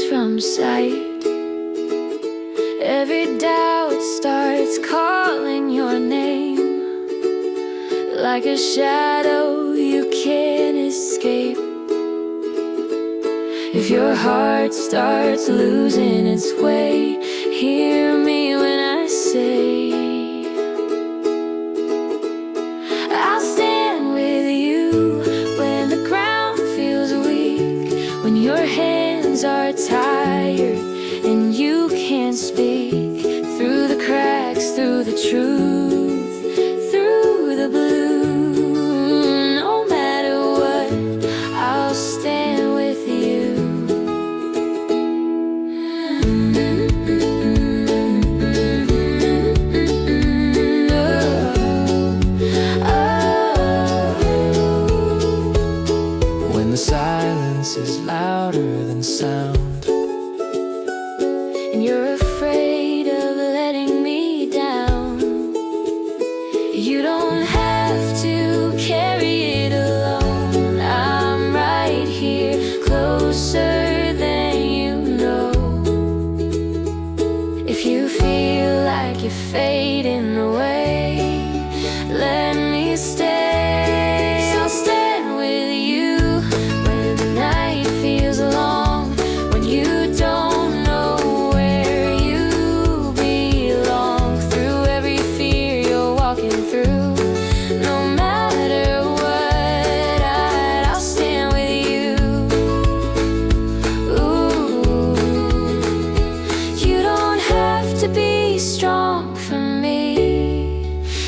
from sight. Every doubt starts calling your name. Like a shadow you can't escape. If your heart starts losing its way, hear me when I say I'll stand with you when the ground feels weak, when your hands are tired and you can't speak. Through the cracks, through the truth, through the blue, no matter what, I'll stand with you. When the silence is louder than sound, And you're afraid of letting me down, you don't have to carry it alone. I'm right here, closer than you know. If you feel like you're fading away, let me stay. I'll stand with you when the night feels long, when you don't know where you belong. Through every fear you're walking through, no matter what, I'll stand with you. Ooh, you don't have to be strong for me.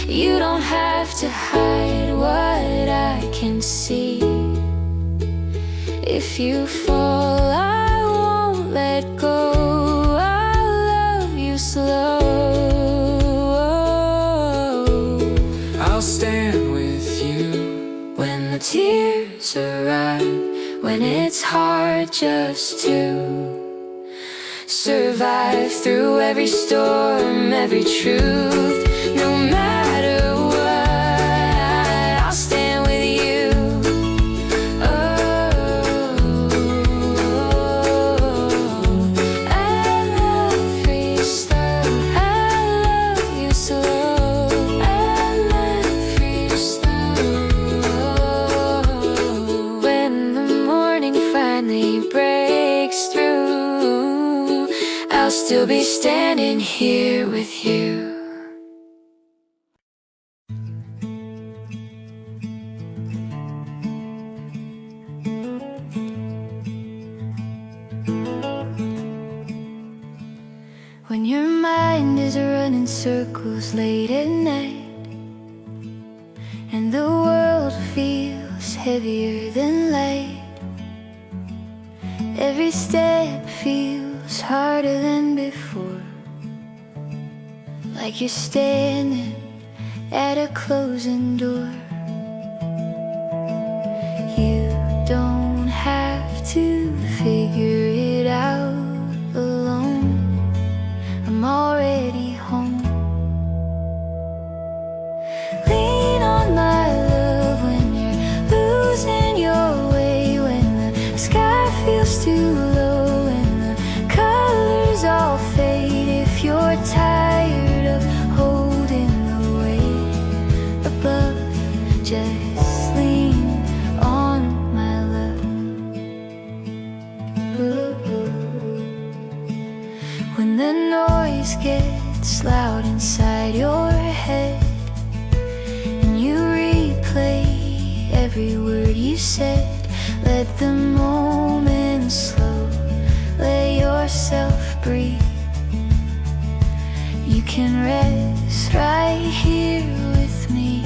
You don't have to hide what I can see. If you fall, I won't let go. I'll love you slow. I'll stand with you. When the tears arrive, when it's hard just to survive through every storm, every truth, no matter what, I'll stand with you. I love you slow, I love you slow, I love you slow. When the morning finally breaks through, I'll still be standing here with you. When your mind is running circles late at night, and the world feels heavier than light, every step feels harder than before, like you're standing at a closing door. You don't have to figure it out alone. I'm already home. Lean on my love when you're losing your way, when the sky feels too low and the colors all fade. If you're tired of holding the weight above, just lean on my love. When the noise gets loud inside your head and you replay every word you said, let the moment slow, let yourself breathe. You can rest right here with me.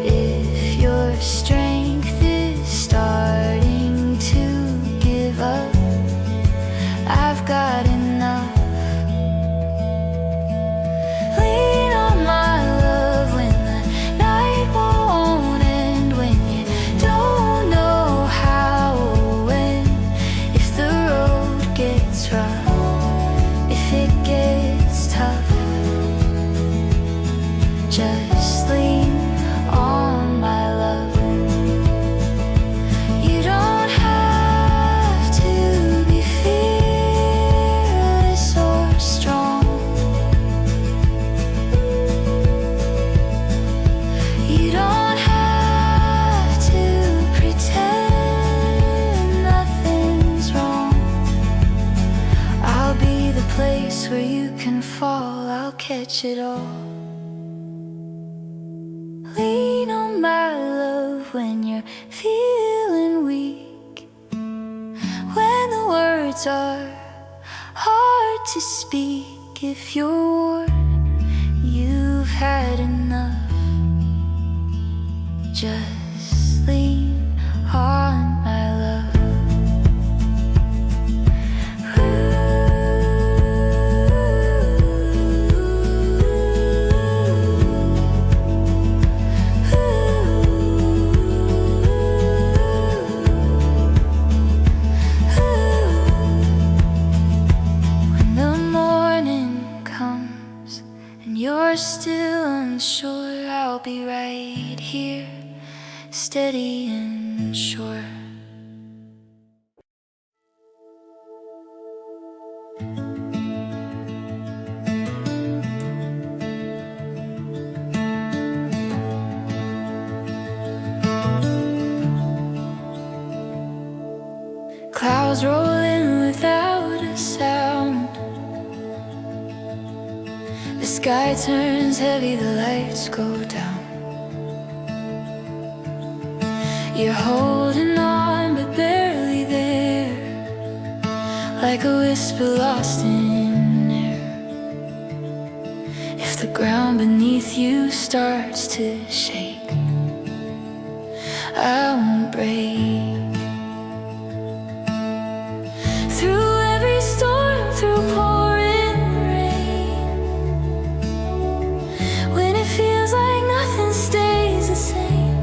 If your strength is starting to give up, I've got enough. Lean on my love when the night won't end, when you don't know how or when. If the road gets rough, if it gets tough, catch it all. Lean on my love when you're feeling weak, when the words are hard to speak. If you're worn, you've had enough. Just lean on my love. You're still unsure, I'll be right here, steady and sure. Clouds roll in without a sound. The sky turns heavy, the lights go down. You're holding on but barely there, like a whisper lost in air. If the ground beneath you starts to shake, I won't break. Through every storm, through pouring rain, when it feels like nothing stays the same,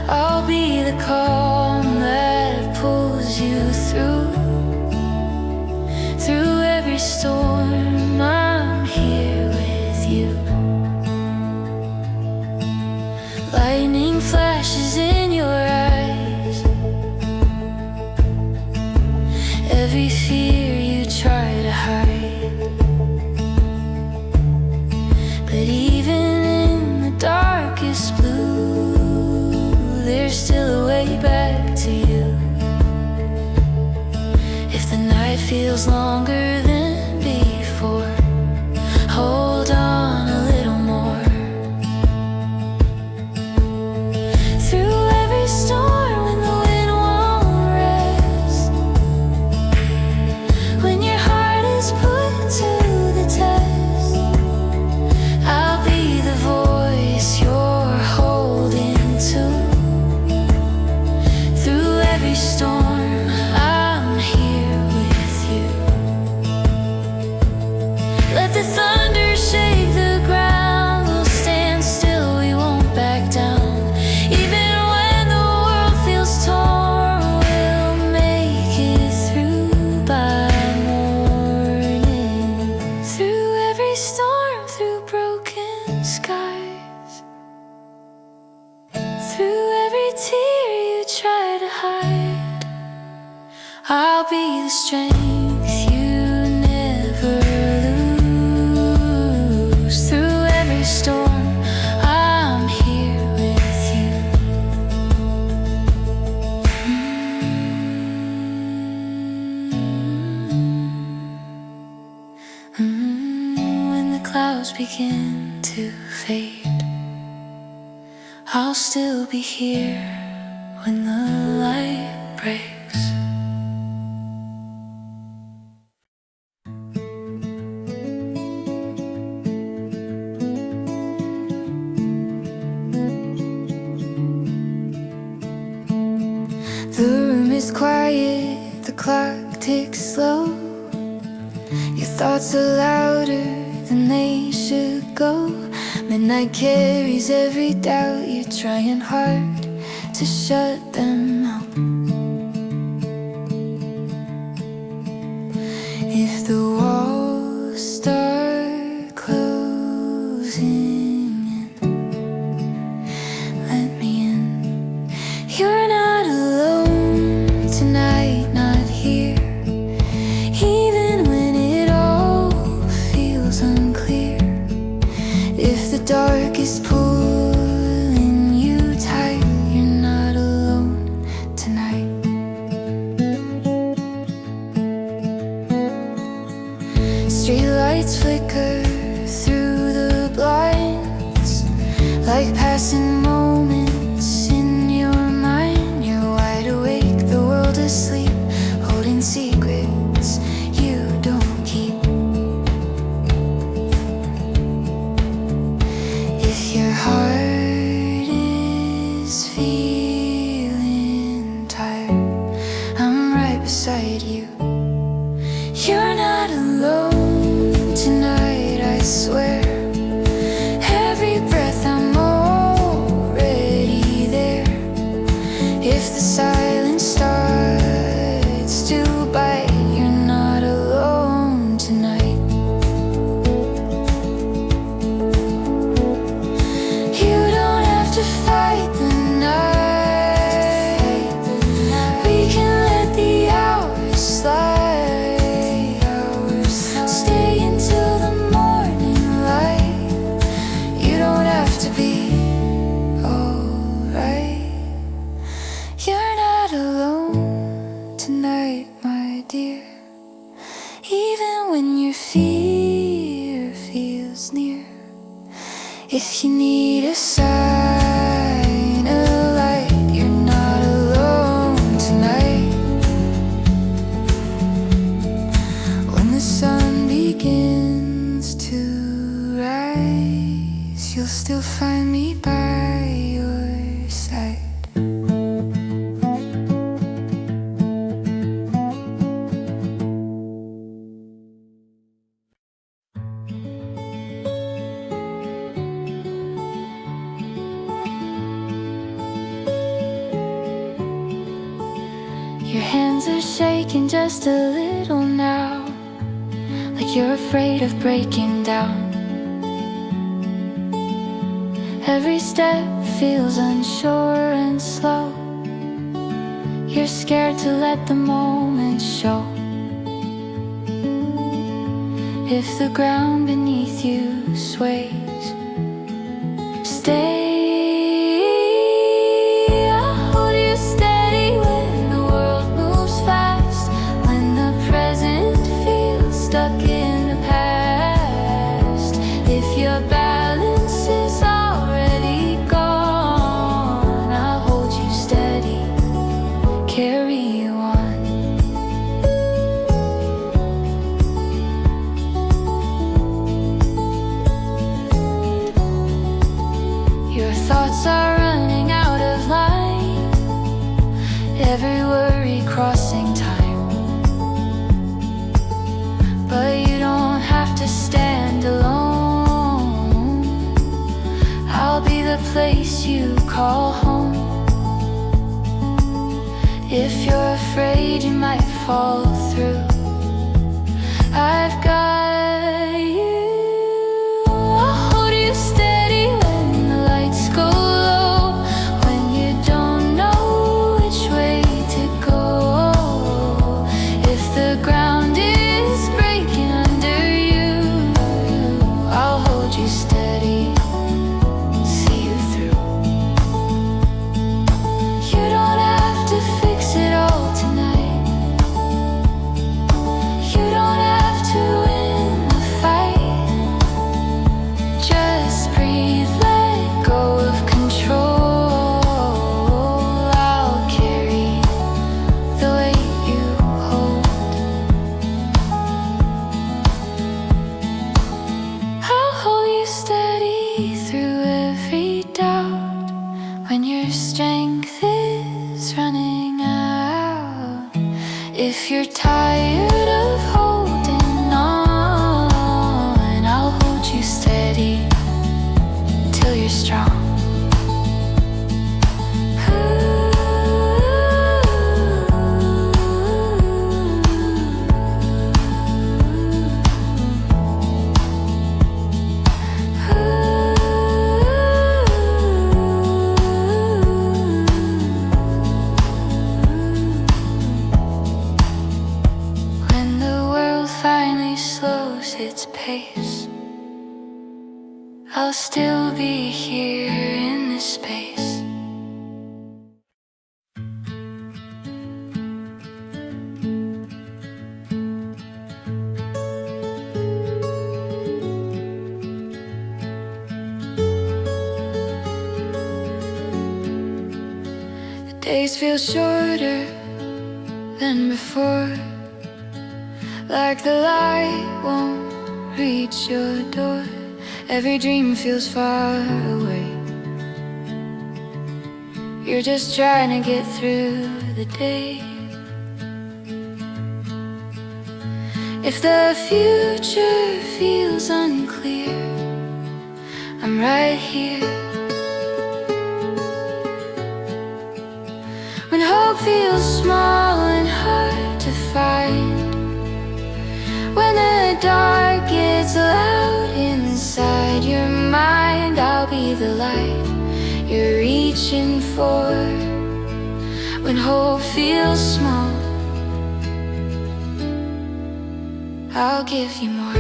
I'll be the calm that pulls you through. Through every storm, I'm here with you. Lightning flashes in your eyes, every fear you try to hide. But even in the darkest blue, there's still a way back to you. If the night feels longer than before, hold on a little more. Through every storm, when the wind won't rest, when your heart is put to the test, I'll be the voice you're holding to. Through every storm, I'm here with you. Let the thunder shake the ground, we'll stand still, we won't back down. Even when the world feels torn, we'll make it through by morning. Through every storm, through broken skies, through every tear you try to hide, I'll be the strength you never lose. Through every storm, I'm here with you. When the clouds begin to fade, I'll still be here when the light breaks. The room is quiet, the clock ticks slow. Your thoughts are louder than they should go. Midnight carries every doubt, you're trying hard to shut them out. If the walls start closing in, let me in. You're not alone tonight, not here. Even when it all feels unclear, if the dark is pulling you tight, you're not alone tonight. feeling tired, I'm right beside you. You're not alone tonight, I swear. Every breath I'm already there. If the silence starts to bite, you're not alone tonight. You don't have to fight the night. We can let the hours slide. Stay until the morning light. You don't have to be alright. You're not alone tonight, my dear. Even when your fear feels near. If you need a sign, a light, you're not alone tonight. When the sun begins to rise, you'll still find me by your side. Your hands are shaking just a little now, like you're afraid of breaking down. Every step feels unsure and slow. You're scared to let the moment show. If the ground beneath you sways, stay. I'll hold you steady when the world moves fast, when the present feels stuck in the past. If your balance is already gone, I'll hold you steady, carry you on. Your thoughts are running out of line, every worry crossing time. But you don't have to stand alone. I'll be the place you call home. If you're afraid you might fall through, I've got you. I'll hold you steady when the lights go low, when you don't know which way to go. If the ground is breaking under you, I'll hold you steady, see you through. You don't have to fix it all tonight. You don't have to win the fight. Just breathe, let go of control. I'll carry the weight you hold. I'll hold you steady through every doubt, when your strength is running out. If you're tired of holding on, I'll hold you steady till you're strong. When the world finally slows its pace, I'll still be here in this space. The days feel shorter than before, like the light won't reach your door. Every dream feels far away. You're just trying to get through the day. If the future feels unclear, I'm right here. When hope feels small and hard to find, when the dark gets loud inside your mind, I'll be the light you're reaching for. When hope feels small, I'll give you more.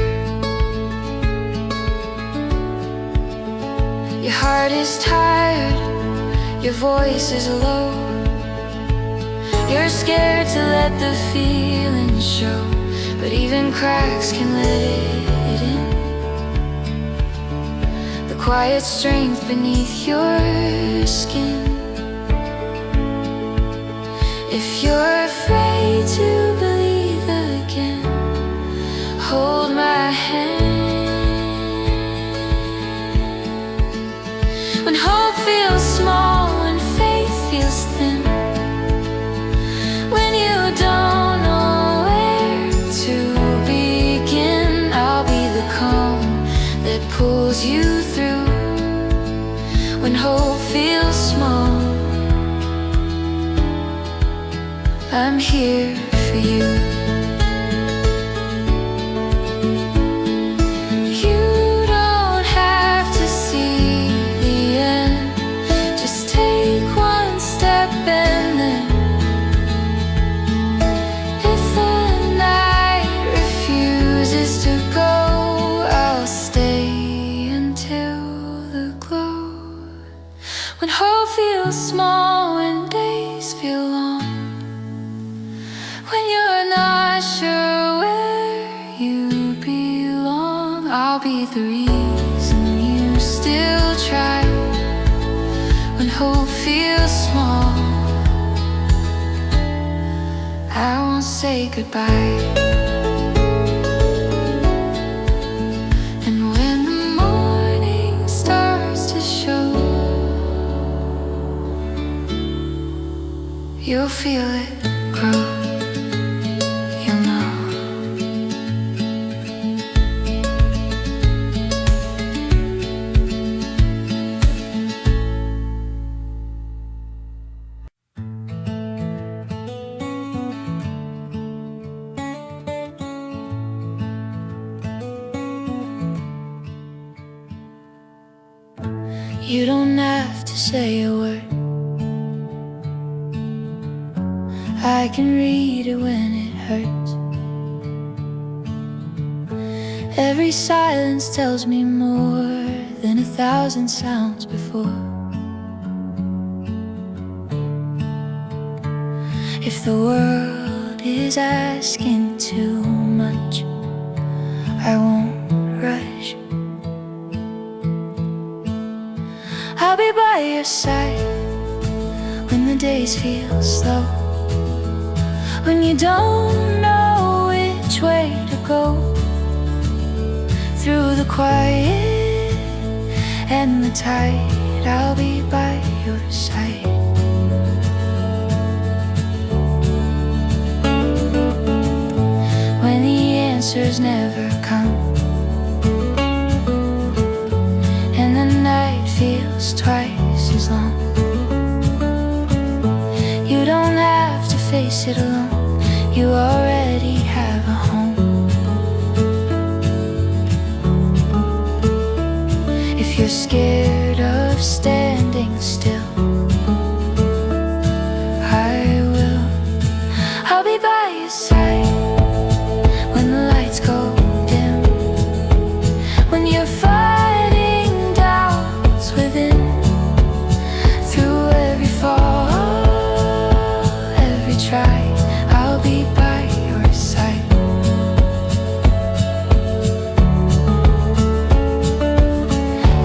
Your heart is tired, your voice is low. You're scared to let the feeling show, but even cracks can let it in. The quiet strength beneath your skin. If you're afraid to believe again, hold my hand. When hope feels small, when faith feels thin, when you don't know where to begin, I'll be the calm that pulls you through. When hope feels small, I'm here for you. You don't have to see the end, just take one step and then, if the night refuses to go, I'll stay until the glow. When hope feels small, when days feel long, when you're not sure where you belong, I'll be the reason you still try. When hope feels small, I won't say goodbye. And when the morning starts to show, you'll feel it grow. You don't have to say a word, I can read it when it hurts. Every silence tells me more than 1,000 sounds before. If the world is asking too much, I won't rush. I'll be by your side when the days feel slow, when you don't know which way to go. Through the quiet and the tide, I'll be by your side. When the answers never come and the night feels twice as long, you don't have to face it alone, you already have a home. If you're scared of standing still, I will. I'll be by your side when the lights go dim, when you're fighting doubts within. Through every fall, every try, I'll be by your side.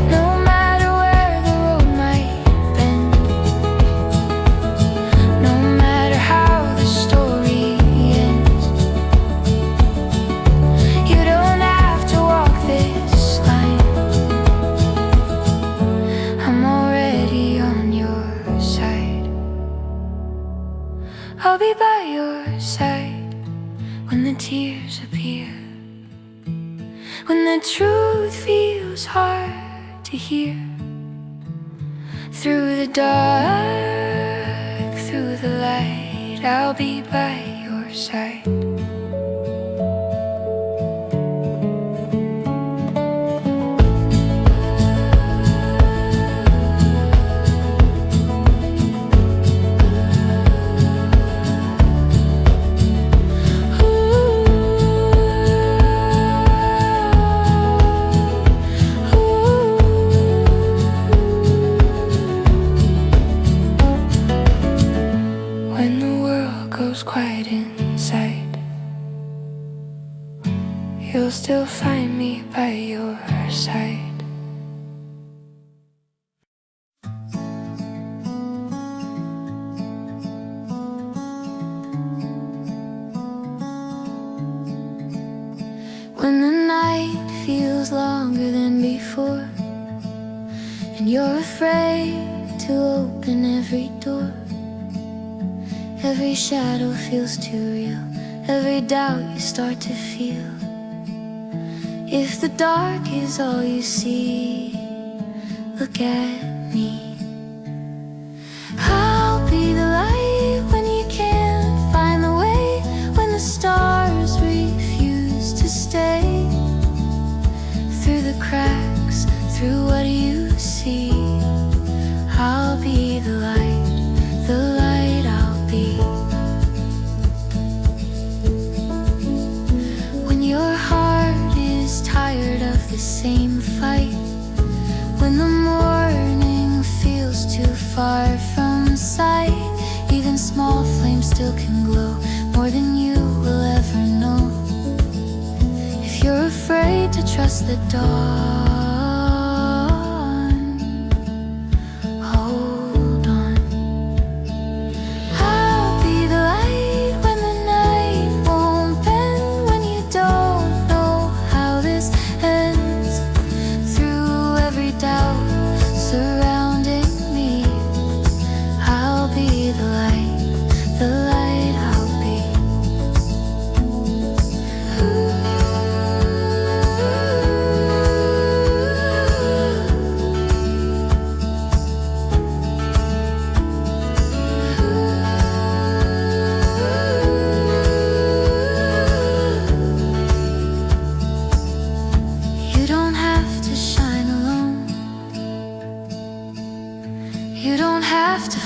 No matter where the road I'll be by your side when the tears appear, when the truth feels hard to hear. Through the dark, through the light, I'll be by your side. Quiet inside, you'll still find me by your side. When the night feels longer than before, and you're afraid to open every door, every shadow feels too real, every doubt you start to feel. If the dark is all you see, look at me. I'll be the light when you can't find the way, when the stars refuse to stay. Through the cracks, through what you see, I'll be the light, the light I'll be. When your heart is tired of the same fight, when the morning feels too far from sight, even small flames still can glow more than you will ever know. If you're afraid to trust the dawn,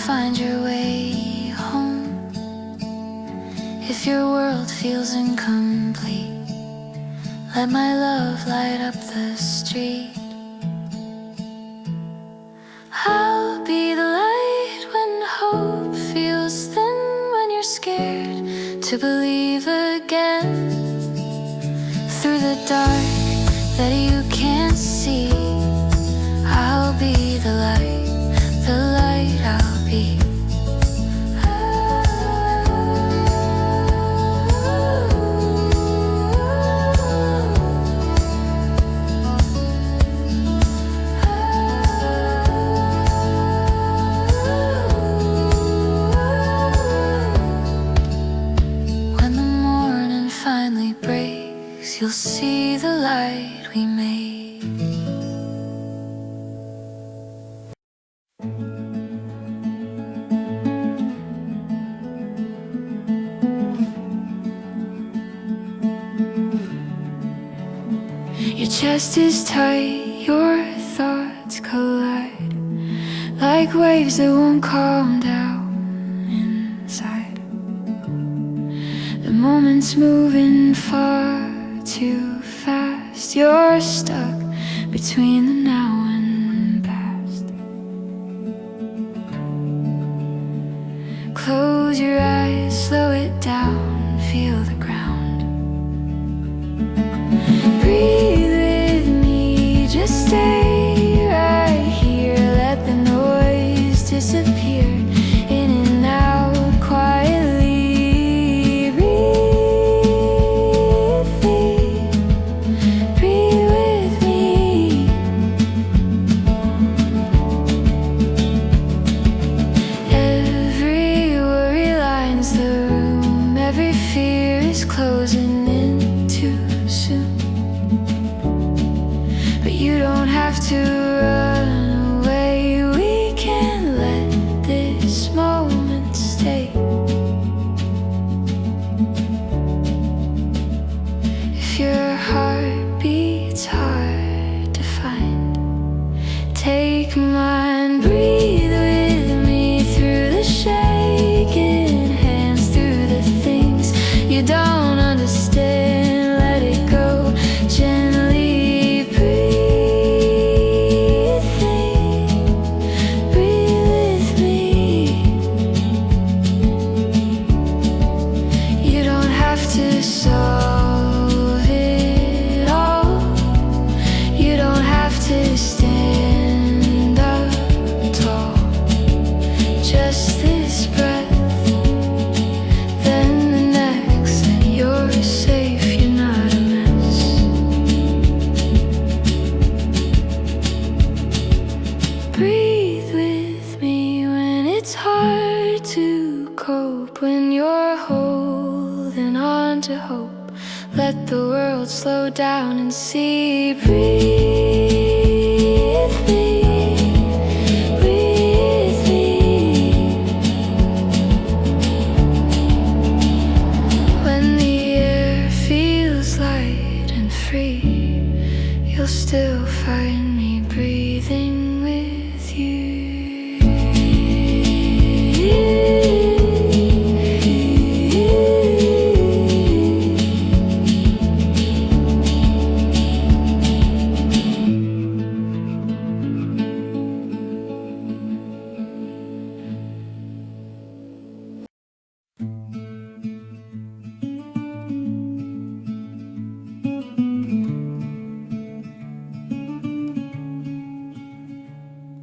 find your way home. If your world feels incomplete, let my love light up the street. I'll be the light when hope feels thin, when you're scared to believe again. Through the dark that you can't see, I'll be the light, the light I'll be. When the morning finally breaks, you'll see the light we made. Your chest is tight, your thoughts collide, like waves that won't calm down inside. The moment's moving far too fast, you're stuck between the now and past. Close your eyes, slow it down, feel the ground. Breathe with me, just stay right here. Let the noise disappear, in and out quietly. Breathe with me. Every worry line it's hard to cope when you're holding on to hope. Let the world slow down and see. Breathe me, breathe me. When the air feels light and free, you'll still find me breathing with you.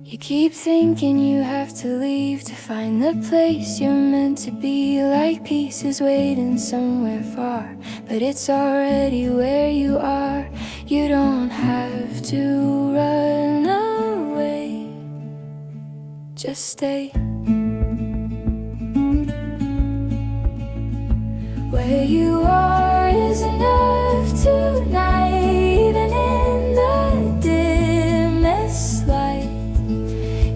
You keep thinking you have to leave to find the place you're meant to be, like pieces waiting somewhere far, but it's already where you are. You don't have to run away, just stay. Where you are is enough tonight, even in the dimmest light.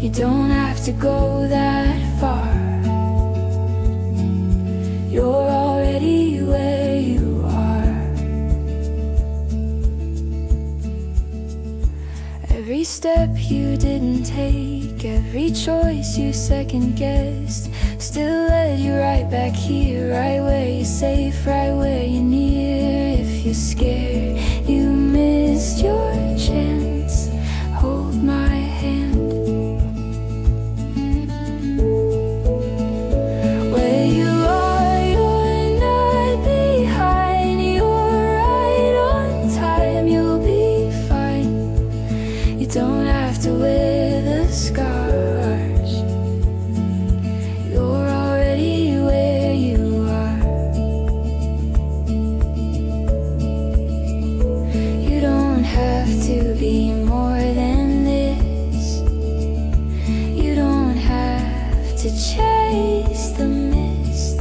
You don't have to go that far. You're already where you are. Every step you didn't take, every choice you second-guessed, still led you right back here, right where you're safe, right where you're near. If you're scared you missed your chance, hold my hand. Where you are, you're not behind. You're right on time, you'll be fine. You don't have to wear the scars. You're already where you are. You don't have to be more than this. You don't have to chase the mist.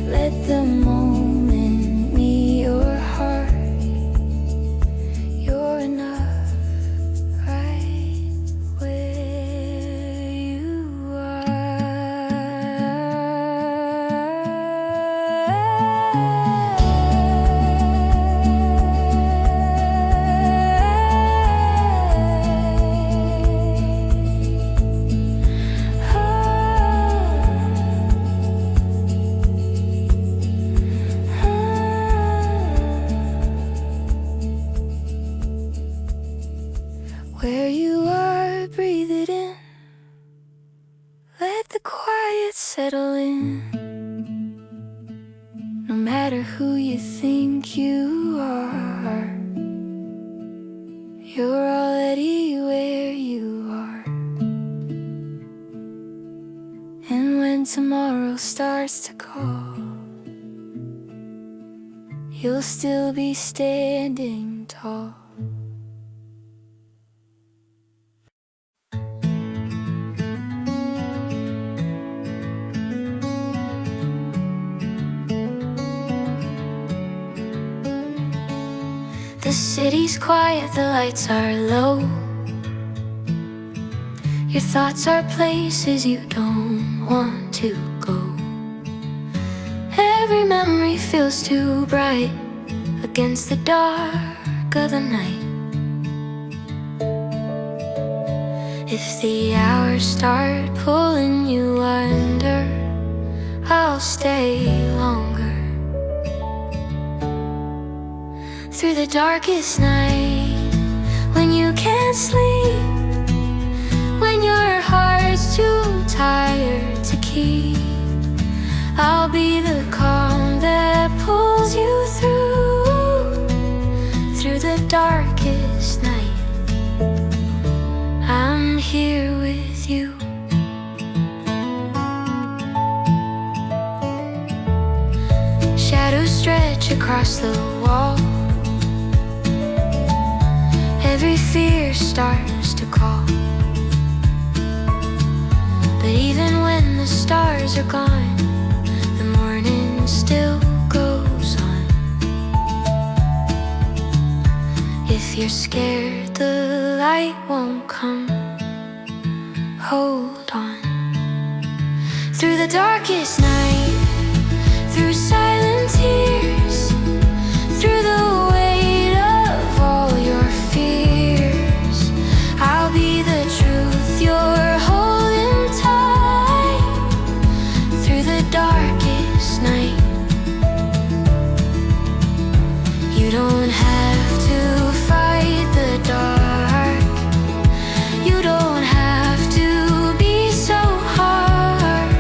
Let the moment meet your heart. You're enough right where you Where you are, breathe it in. Let the quiet settle in. No matter who you think you are, you're already where you are. And when tomorrow starts to call, you'll still be standing tall. The city's quiet, the lights are low. Your thoughts are places you don't want to go. Every memory feels too bright against the dark of the night. If the hours start pulling you under, I'll stay longer. Through the darkest night, when you can't sleep, when your heart's too tired to keep, I'll be the calm that pulls you through the darkest night. I'm here with you. Shadows stretch across the wall. Every fear starts to call, But even when the stars are gone, the morning still goes on. If you're scared the light won't come, hold on. Through the darkest night, through silent tears, through the weight of all your fears, I'll be the truth you're holding tight. Through the darkest night, you don't have to fight the dark. You don't have to be so hard.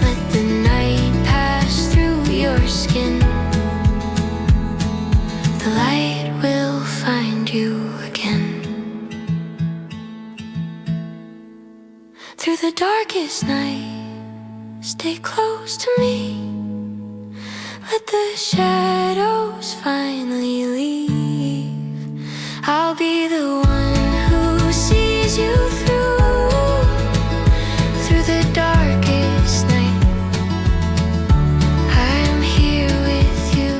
Let the night pass through your skin. The light will find you again. Through the darkest night, stay close to me. Let the shadows finally leave. I'll be the one who sees you through the darkest night. I'm here with you.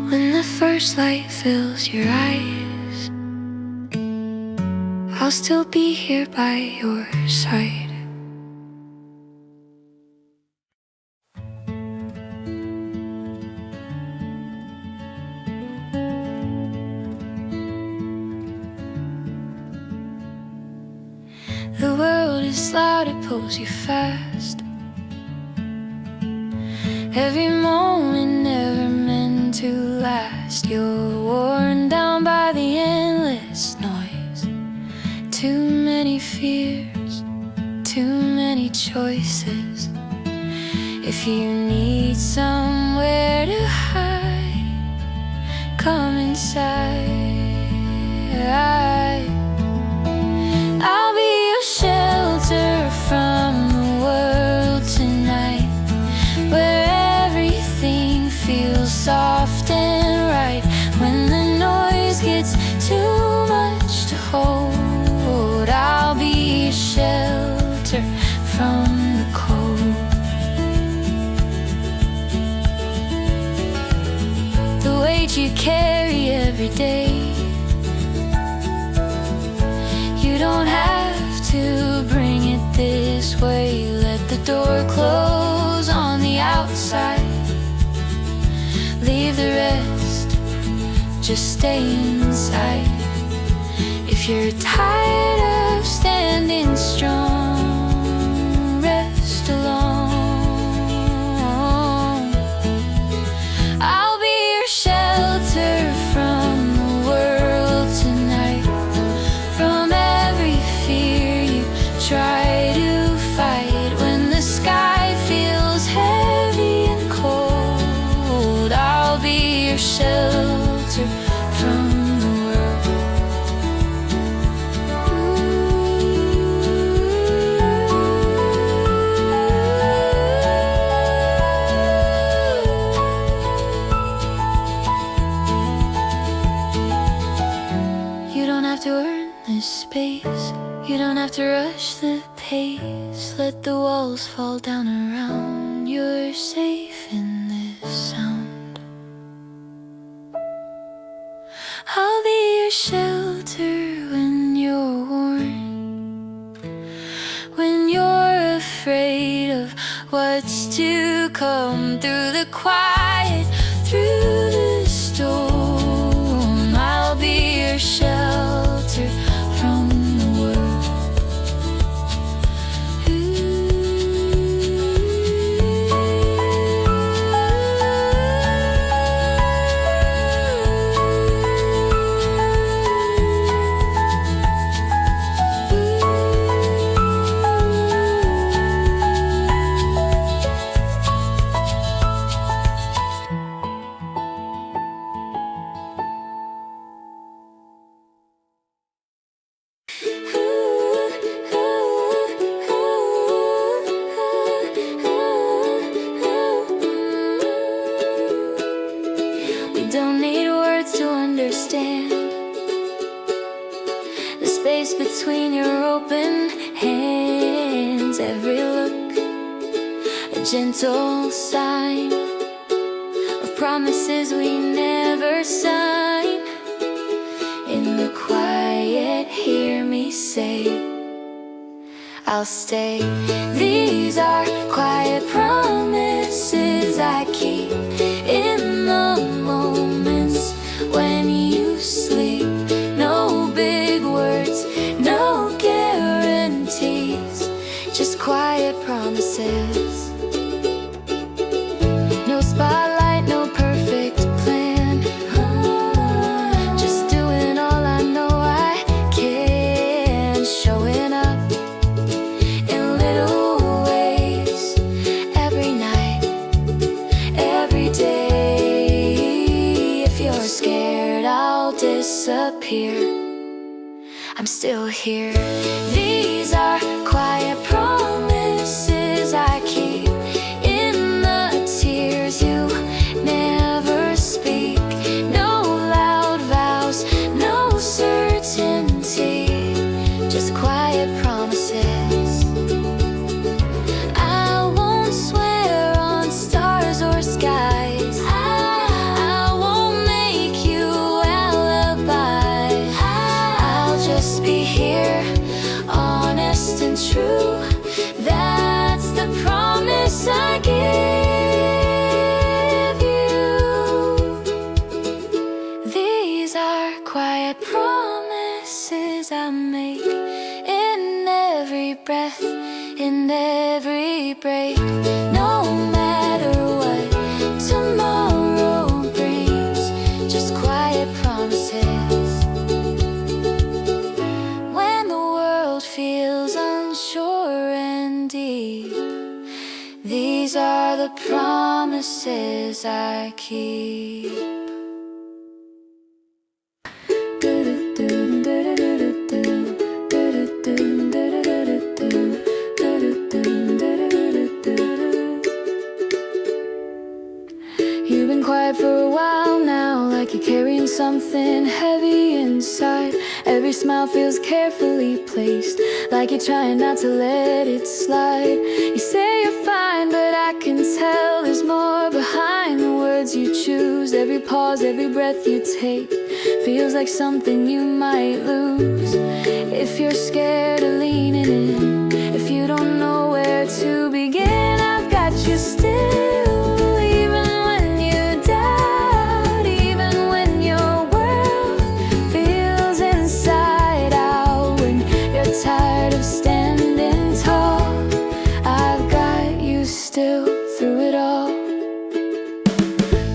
When the first light fills your eyes, I'll still be here by your side. The world is loud, it pulls you fast. Every moment never meant to last. You're worn down by the endless noise. Too many fears, too many choices. If you need somewhere to hide, come inside. I'll be your shelter from the world tonight, where everything feels soft and right. When the noise gets too much to hold, I'll be your shelter from the cold. The weight you carry every day, you don't have to bring it this way. Let the door close on the outside. Leave the rest, just stay inside. If you're tired of standing strong, rest alone. I'll be your shelter from the world tonight, from every fear you try to fight. When the sky feels heavy and cold, I'll be your shelter from the world. You don't have to earn this space. You don't have to rush the pace. Let the walls fall down around. You're safe in this sound. I'll be your shelter when you're worn, when you're afraid of what's to come. Through the quiet, through the storm, I'll be your shelter from the world. space between your open hands. Every look, a gentle sign of promises we never sign. In the quiet, hear me say, I'll stay. These are quiet promises I keep in the moments when you sleep. No big words, no guarantees, just quiet promises. No spotlight, no perfect plan, just doing all I know I can. Showing up in little ways, every night, every day. If you're scared I'll disappear, I'm still here. These are quiet promises I keep in the tears you never speak. No loud vows, no certainty, just quiet promises. I won't swear on stars or skies. I won't make you alibi. I'll just be here, honest and true. That's the promise I give you. These are quiet promises I make in every breath, in every break. No matter what tomorrow brings, just quiet promises. When the world feels unsure and deep, these are the promises I keep. You've been quiet for a while now, like you're carrying something heavy inside. Every smile feels carefully placed, like you're trying not to let it slide. You say you're fine, but I can tell there's more behind the words you choose. Every pause, every breath you take feels like something you might lose. If you're scared of leaning in, if you don't know where to begin, I've got you still. Tired of standing tall, I've got you still through it all.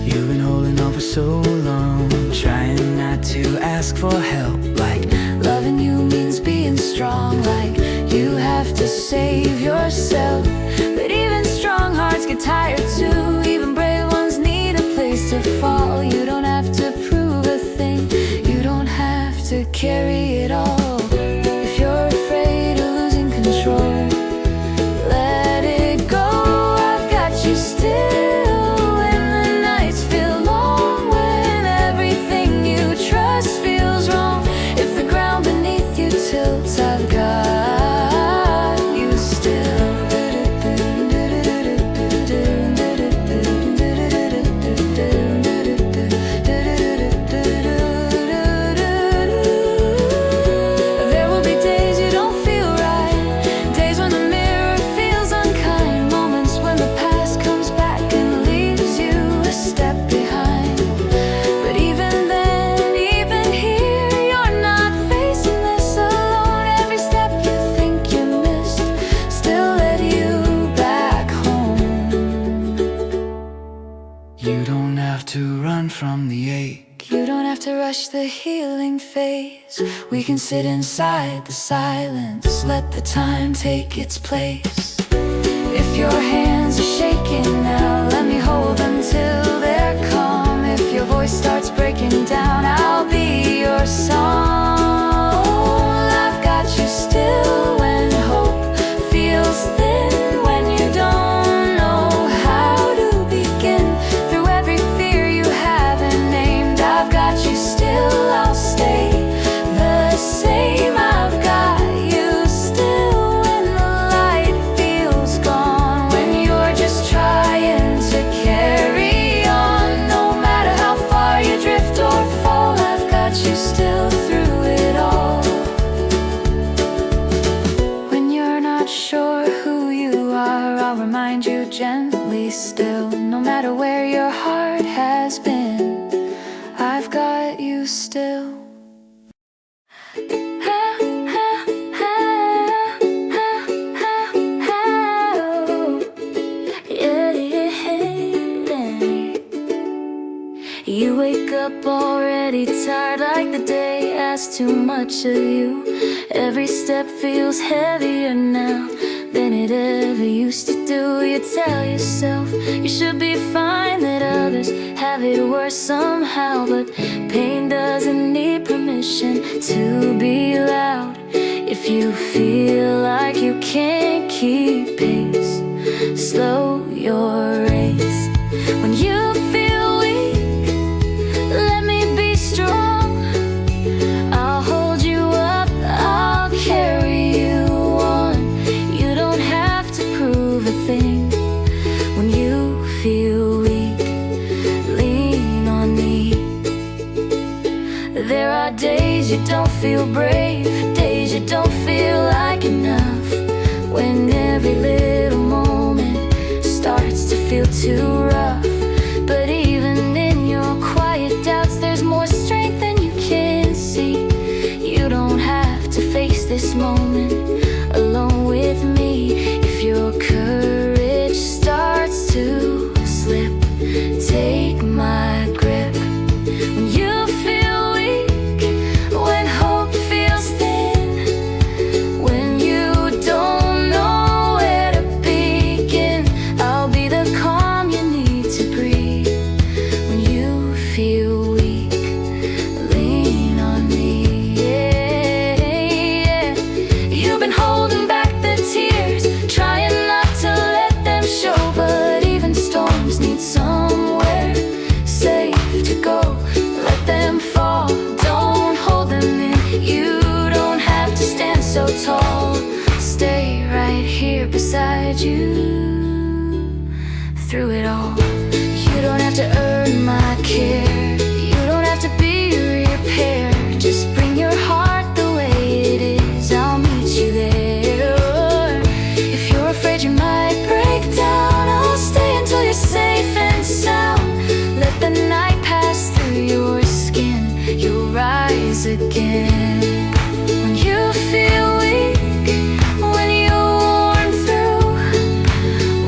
You've been holding on for so long, trying not to ask for help. Like loving you means being strong, like you have to save yourself. But even strong hearts get tired too. Even brave ones need a place to fall. You don't have to prove a thing, you don't have to carry it all. Let it go, I've got you still. When the nights feel long, when everything you trust feels wrong, if the ground beneath you tilts, I've got you still. There will be days you don't feel right, days when the mirror feels unkind, moments when the past comes back and leaves you a step behind. But even then, even here, you're not facing this alone. Every step you think you missed still led you back home. you don't have to run from the ache. You don't have to rush the healing phase. We can sit inside the silence, let the time take its place. If your hands are shaking now, let me hold them till they're calm. If your voice starts breaking down, I'll be your song. I've got you still when hope feels thin, when you don't know how to begin. Through every fear you haven't named, I've got you still. I'll stay the same. up already tired, like the day asked too much of you. Every step feels heavier now than it ever used to do. You tell yourself you should be fine, that others have it worse somehow. But pain doesn't need permission to be loud. If you feel like you can't keep pace, slow your race. When you feel weak, let me be strong. I'll hold you up, I'll carry you on. You don't have to prove a thing. When you feel weak, lean on me. There are days you don't feel brave, days you don't feel like enough. When every little moment starts to feel too rough. But even in your quiet doubts, there's more strength than you can see. You don't have to face this moment alone with me. If your courage starts to slip, take my grip. When you feel weak, when hope feels thin, when you don't know where to begin, I'll be the calm you need to breathe. When you feel weak, lean on me, yeah, yeah. You've been holding back the tears, trying not to let them show. But even storms need somewhere safe to go. Let them fall, don't hold them in. You don't have to stand so tall. Stay right here beside you through it all. You don't have to earn my care, you don't have to be repaired. Just bring your heart the way it is, I'll meet you there. If you're afraid you might break down, I'll stay until you're safe and sound. Let the night pass through your skin, you'll rise again. When you feel weak, when you're worn through,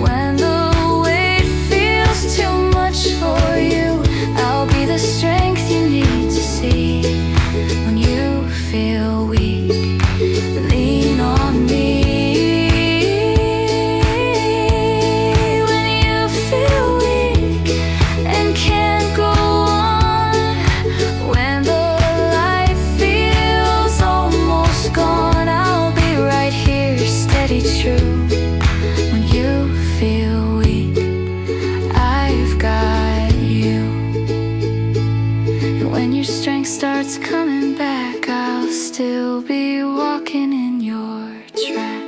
when the weight feels too much for you, I'll be the strength you need to see. When you feel weak, lean on me. When you feel weak and can't go on, when the light feels almost gone, I'll be right here, steady true. When you feel weak, I've got you. And when your strength starts coming back, I'll still be walking in your track.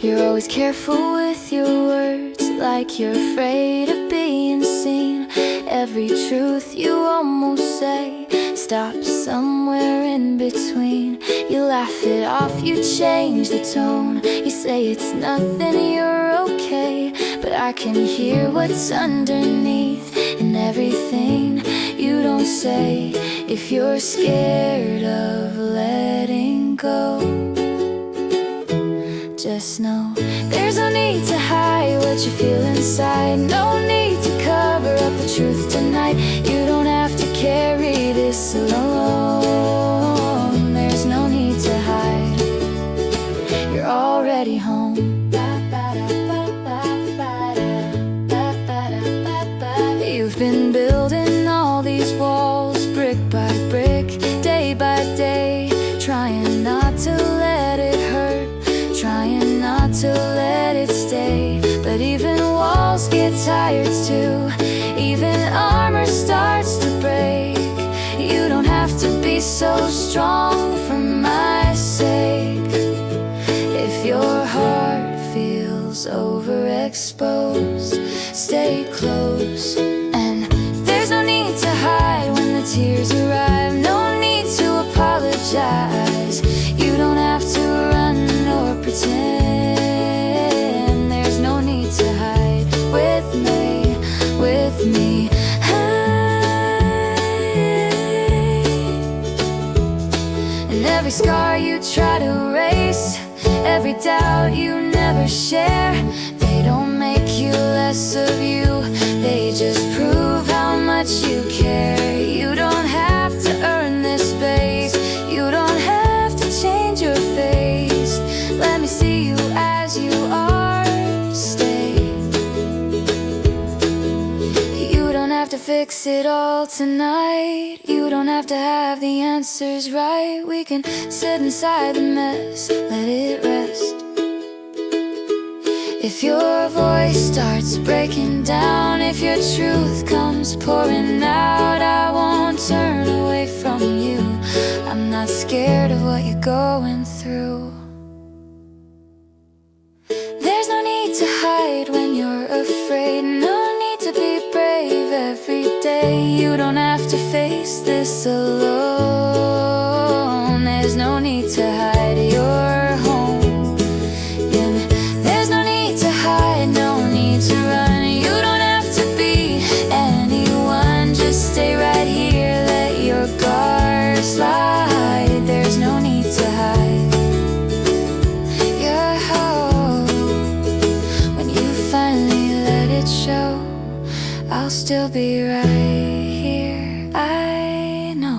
You're always careful with your words, like you're afraid of being seen. Every truth you almost say stops somewhere in between. You laugh it off, you change the tone. You say it's nothing, you're okay. But I can hear what's underneath in everything you don't say. If you're scared of letting go, just know there's no need to hide what you feel inside. No need to cover up the truth tonight. You don't have to carry this alone. There's no need to hide. You're already home. You've been building all these walls, brick by brick, day by day, trying not to let it hurt, trying not to let it stay. But even walls get tired too, even armor starts to break. You don't have to be so strong for my sake. If your heart feels overexposed, stay close. And there's no need to hide when the tears arrive. No need to apologize. You don't have to run or pretend. There's no need to hide with me, with me. Every scar you try to erase, every doubt you never share, they don't make you less of you, they just prove how much you care. You don't have to earn this space, you don't have to change your face. Let me see you as you are, stay. You don't have to fix it all tonight, you don't have to have the answers right. We can sit inside the mess, let it rest. If your voice starts breaking down, if your truth comes pouring out, I won't turn away from you. I'm not scared of what you're going through. There's no need to hide when you're afraid, no need to be brave every day. You don't have to face this alone. There's no need to hide your home. Yeah, there's no need to hide, no need to run. You don't have to be anyone, just stay right here, let your guard slide. There's no need to hide your hope. When you finally let it show, I'll still be right here, I know.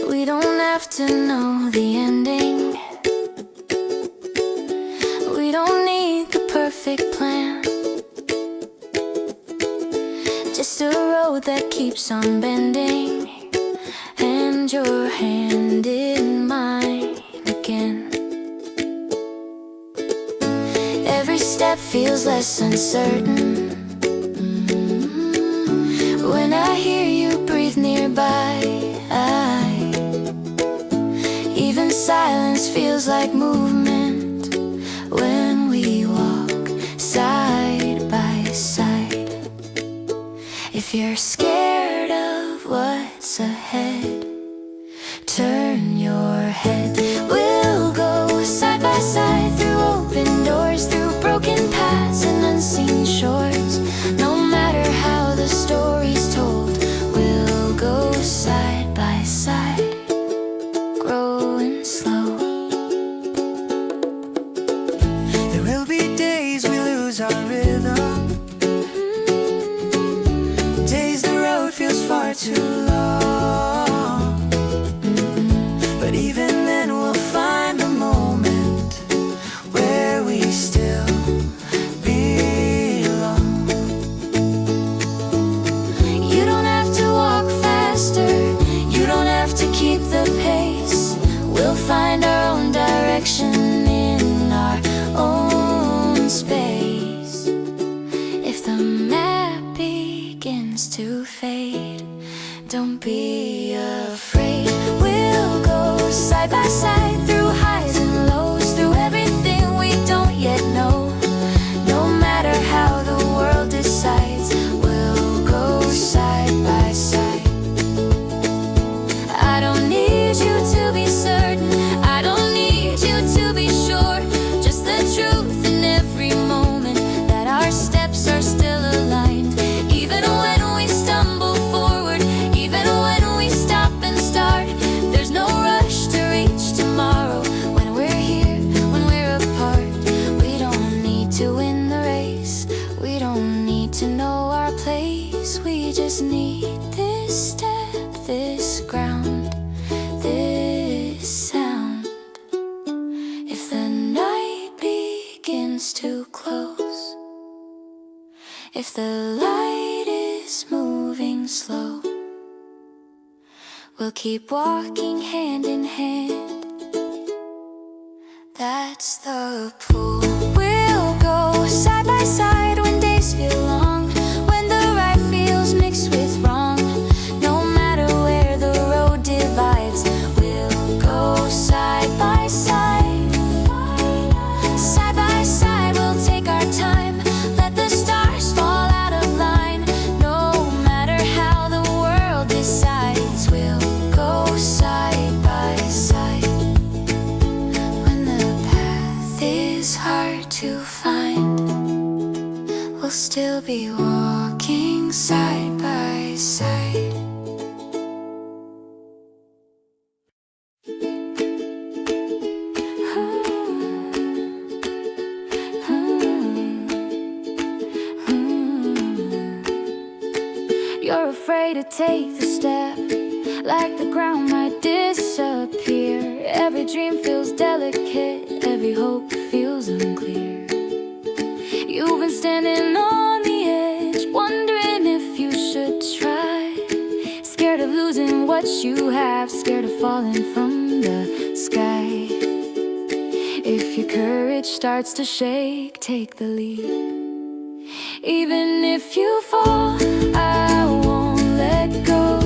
We don't have to know the ending, we don't need the perfect plan, just a road that keeps on bending, and your hand in mine again. Every step feels less uncertain when I hear you breathe nearby. Even silence feels like movement when we walk side by side. If you're scared of what's ahead, turn your head. We'll go side by side through open doors, through broken paths and unseen shores. No matter how the story's told, we'll go side by side, growing slow. There will be days we lose our rhythm, days the road feels far too long, but even then we'll find a moment where we still belong. You don't have to walk faster, you don't have to keep the pace. We'll find our own direction in our own space. If the map begins to fade, don't be afraid. We'll go side by side through highs and lows, through everything we don't yet know. No matter how the world decides, we'll go side by side. I don't need you to be certain, I don't need you to be sure, just the truth in every moment, that our steps are still aligned. Even when we stumble forward, even when we stop and start, there's no rush to reach tomorrow. When we're here, when we're apart, we don't need to win the race, we don't need to know our place. We just need this step, this ground, this sound. If the night begins to close, if the light is moving slow, we'll keep walking hand in hand. That's the pull. We'll go side by side when days feel long, when the right feels mixed with wrong. No matter where the road divides, we'll go side by side. Side by side, we'll take our time. still be walking side by side. You're afraid to take the step, like the ground might disappear. Every dream feels delicate, every hope feels unclear. You've been standing on the edge, wondering if you should try. Scared of losing what you have, scared of falling from the sky. If your courage starts to shake, take the lead. Even if you fall, I won't let go.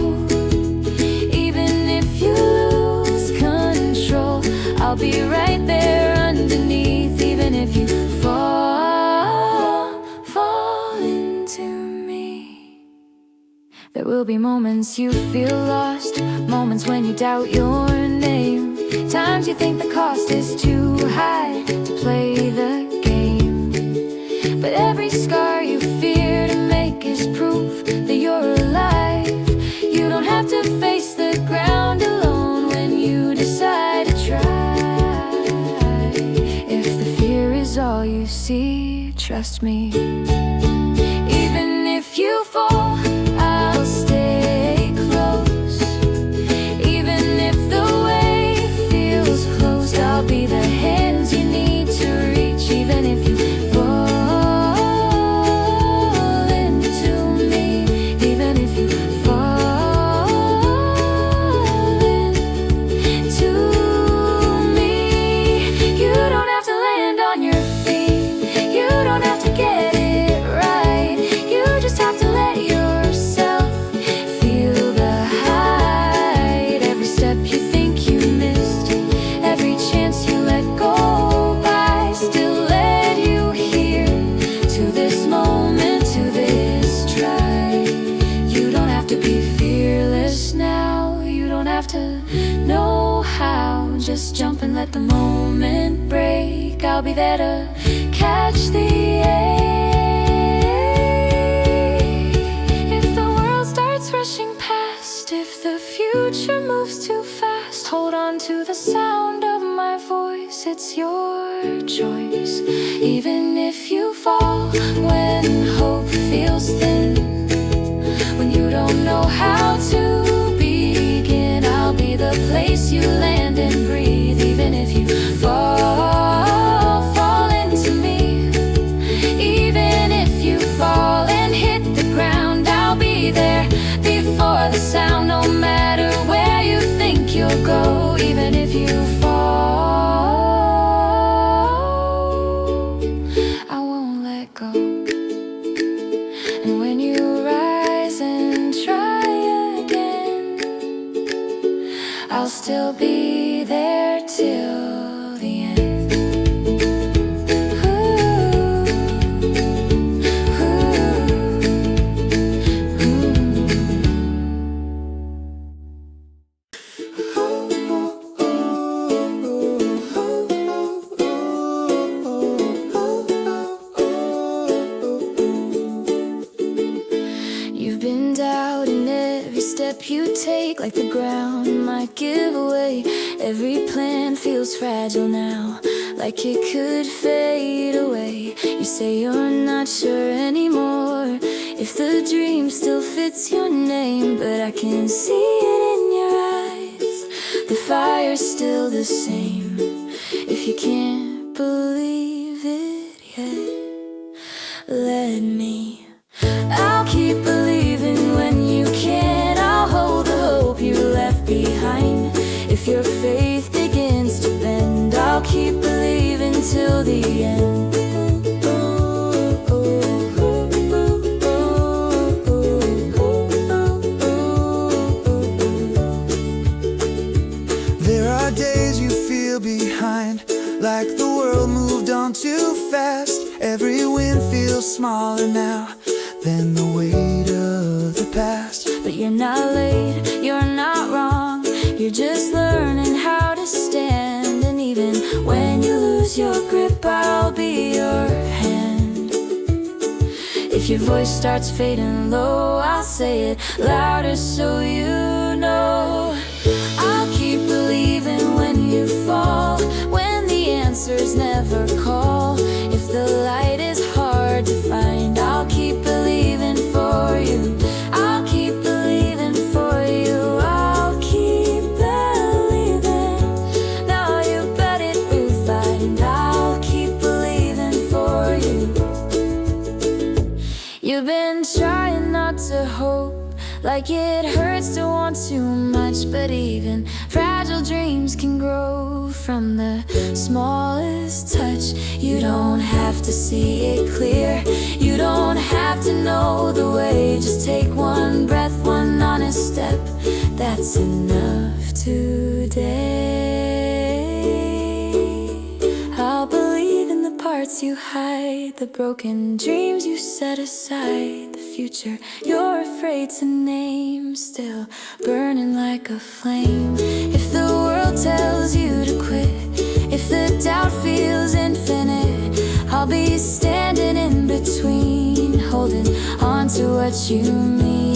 Even if you lose control, I'll be right there underneath. Even if you fall into me. There will be moments you feel lost, moments when you doubt your name, times you think the cost is too high to play the game. But every scar you fear to make is proof that you're alive. You don't have to face the ground alone when you decide to try. If the fear is all you see, trust me. Even if you fall, I'll stay close. Even if the way feels closed, I'll be the hands you need to reach. Even if you let the moment break. I'll be there to catch the ache. If the world starts rushing past, if the future moves too fast, hold on to the sound of my voice. It's your choice. Even if you fall when hope feels thin, when you don't know how to begin, I'll be the place you land and breathe. Even if you fall into me. Even if you fall and hit the ground, I'll be there before the sound. No matter where you think you'll go, even if you fall, I won't let go. And when you rise and try again, I'll still be there till the end. You've been doubting every step you take, like the ground might give away. Every plan feels fragile now, like it could fade away. You say you're not sure anymore if the dream still fits your name, but I can see it in your eyes. The fire's still the same. If you can't believe it yet, let me. I'll keep believing when you can. I'll hold the hope you left behind. If your faith begins to bend, I'll keep believing till the end. There are days you feel behind, like the world moved on too fast. Every win feels smaller now than the weight of the past. But you're not late, you're not wrong. You're just learning how to stand. And even when you lose your grip, I'll be your hand. If your voice starts fading low, I'll say it louder so you know. I'll keep believing when you fall, when the answers never call. If the light is hard to find, I'll keep believing for you. I'll keep believing for you. I'll keep believing. No, you bet it will find. I'll keep believing for you. You've been trying not to hope, like it hurts to want too much, but even fragile dreams can grow from the smallest touch. You don't have to see it clear, you don't have to know the way. Just take one breath, one honest step, that's enough today. I'll believe in the parts you hide, the broken dreams you set aside, the future you're afraid to name, still burning like a flame. If the world tells you to quit, if the doubt feels infinite, I'll be standing in between, holding on to what you mean.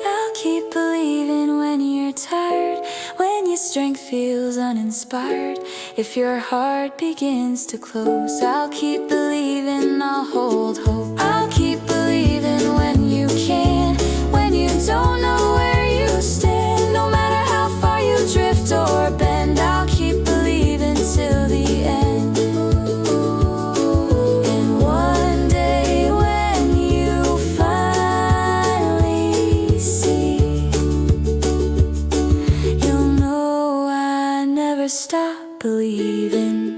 I'll keep believing when you're tired, when your strength feels uninspired. If your heart begins to close, I'll keep believing, I'll hold hope. I'll keep believing when you can, when you don't know where you stand. No matter how far you drift or bend, I'll keep believing till the end. And one day when you finally see, you'll know I never stop believing.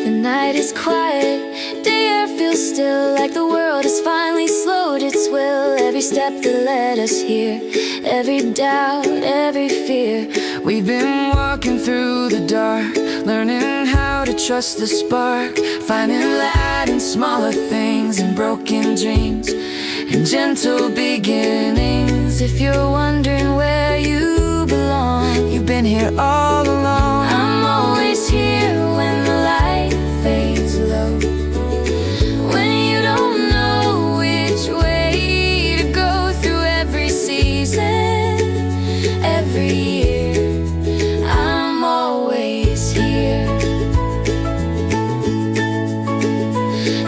The night is quiet, the air feels still, like the world has finally slowed its will. Every step that led us here, every doubt, every fear. We've been walking through the dark, learning how to trust the spark, finding light in smaller things and broken dreams and gentle beginnings. If you're wondering where you belong, you've been here all along. I'm always here when the light fades low, when you don't know which way to go through every season, every year. I'm always here.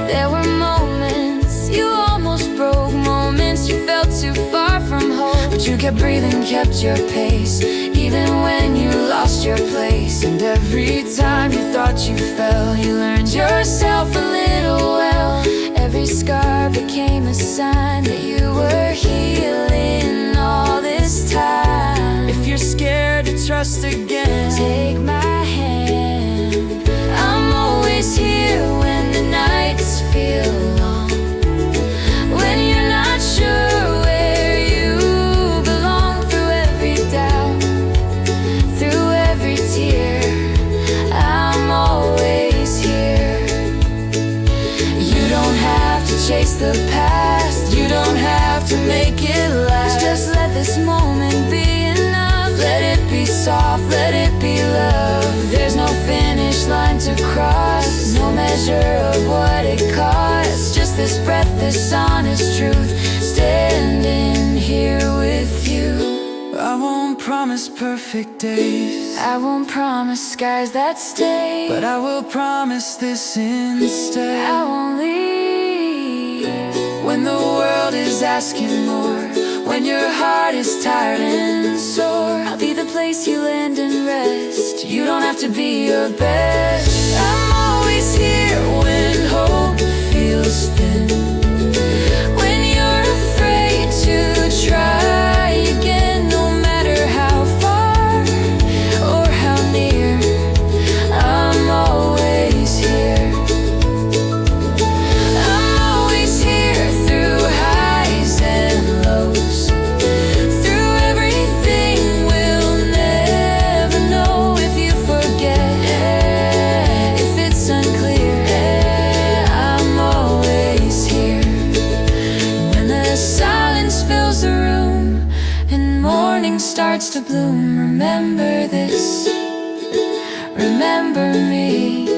There were moments you almost broke, moments you felt too far from home, but you kept breathing, kept your pace, even when you lost your place. And every time you thought you fell, you learned Yourself a little well. Every scar became a sign that you were healing all this time. If you're scared to trust again, Take my hand. I'm always here when the nights feel long, when you're not sure where you belong. Through every doubt, through every tear, I'm always here. You don't have to chase the past, you don't have to make it last. Just let this moment be enough. Let it be soft, let it be love. There's no finish line to cross, no measure of what it costs. Just this breath, this honest truth, standing here with you. I won't promise perfect days, I won't promise skies that stay, but I will promise this instead. I won't leave When the world is asking more, when your heart is tired and sore, I'll be the place you land and rest. You don't have to be your best. I'm always here when hope feels thin, When you're afraid to try again, no matter how far or how near, I'm always here. I'm always here through highs and lows, through everything we'll never know. If you forget, if it's unclear, morning starts to bloom, remember this, remember me.